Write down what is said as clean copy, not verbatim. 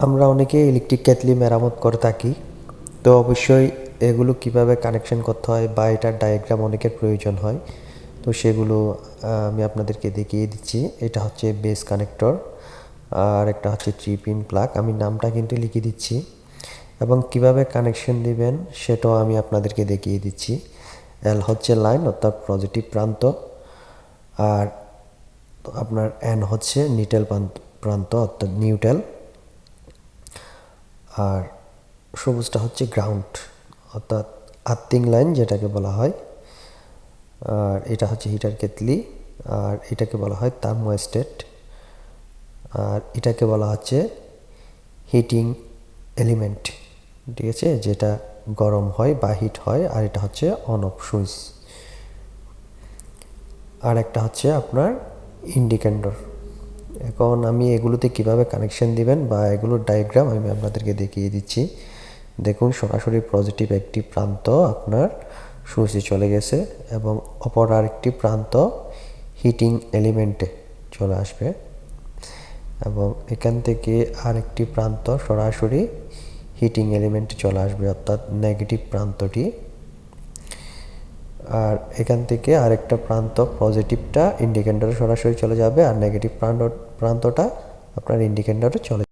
আমরা অনেকে electric kettle মেরামত করে থাকি, তো অবশ্যই এগুলো কিভাবে কানেকশন করতে হয় বা এটার ডায়াগ্রাম অনেকের প্রয়োজন হয়। তো সেগুলো আমি আপনাদেরকে দেখিয়ে দিচ্ছি। এটা হচ্ছে বেস কানেক্টর, আর একটা হচ্ছে 3 পিন প্লাগ। আমি নামটা কিন্তু লিখে দিচ্ছি এবং কিভাবে কানেকশন দিবেন সেটাও আমি আপনাদেরকে দেখিয়ে দিচ্ছি। এল হচ্ছে লাইন অর্থাৎ পজিটিভ প্রান্ত, আর আপনার এন হচ্ছে নিউট্রাল প্রান্ত অর্থাৎ নিউট্রাল, আর সবুজটা হচ্ছে গ্রাউন্ড অর্থাৎ আর্থিং লাইন যেটাকে বলা হয়। আর এটা হচ্ছে হিটার কেতলি, আর এটাকে বলা হয় থার্মোস্ট্যাট, আর এটাকে বলা হচ্ছে হিটিং এলিমেন্ট, ঠিক আছে, যেটা গরম হয় বা হিট হয়। আর এটা হচ্ছে অন অফ সুইচ। আর একটা হচ্ছে আপনার ইন্ডিকেটর। এখন আমি এগুলোতে কিভাবে কানেকশন দিবেন বা এগুলোর ডায়াগ্রাম আমি আপনাদেরকে দেখিয়ে দিচ্ছি। দেখুন, সরাসরি পজিটিভ একটি প্রান্ত আপনার সুইচে চলে গেছে এবং অপর আরেকটি প্রান্ত হিটিং এলিমেন্টে চলে আসবে, এবং এখান থেকে আরেকটি প্রান্ত সরাসরি হিটিং এলিমেন্টে চলে আসবে অর্থাৎ নেগেটিভ প্রান্তটি। আর এখান থেকে আরেকটা প্রান্ত পজিটিভটা ইন্ডিকেটরে সরাসরি চলে যাবে, আর নেগেটিভ প্রান্তটা আপনার ইন্ডিকেটরে চলে